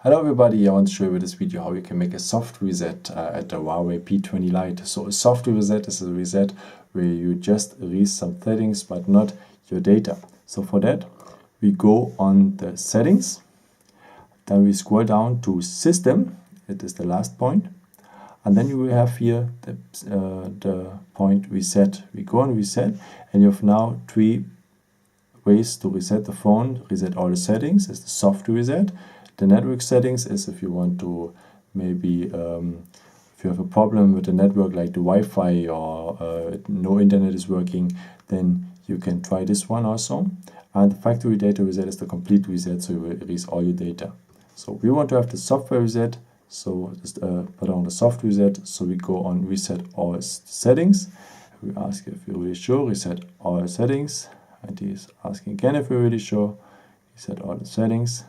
Hello everybody, I want to show you with this video how you can make a soft reset at the Huawei P20 Lite. So a soft reset is a reset where you just erase some settings but not your data. So for that we go on the settings, then we scroll down to system, it is the last point, and then you will have here the point reset. We go on reset and you have now three ways to reset the phone. Reset all the settings is the soft reset. The network settings is if you want to maybe if you have a problem with the network like the Wi-Fi or no internet is working, then you can try this one also. And the factory data reset is the complete reset, so you will erase all your data. So we want to have the software reset, so just put on the soft reset. So we go on reset all settings. We ask if you're really sure, reset all settings. And he is asking again if you're really sure, reset all the settings.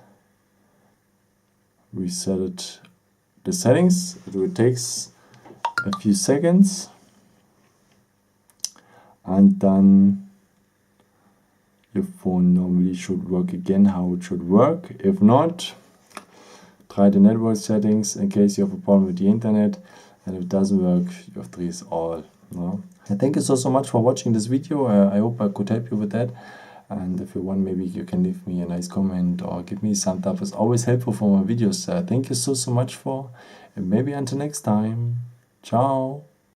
Reset the settings. It will take a few seconds, and then your phone normally should work again how it should work. If not, try the network settings in case you have a problem with the internet, and if it doesn't work, you have to erase all. No? And thank you so much for watching this video. I hope I could help you with that. And if you want, maybe you can leave me a nice comment or give me some thumbs up. It's always helpful for my videos. Thank you so much for, and maybe until next time. Ciao.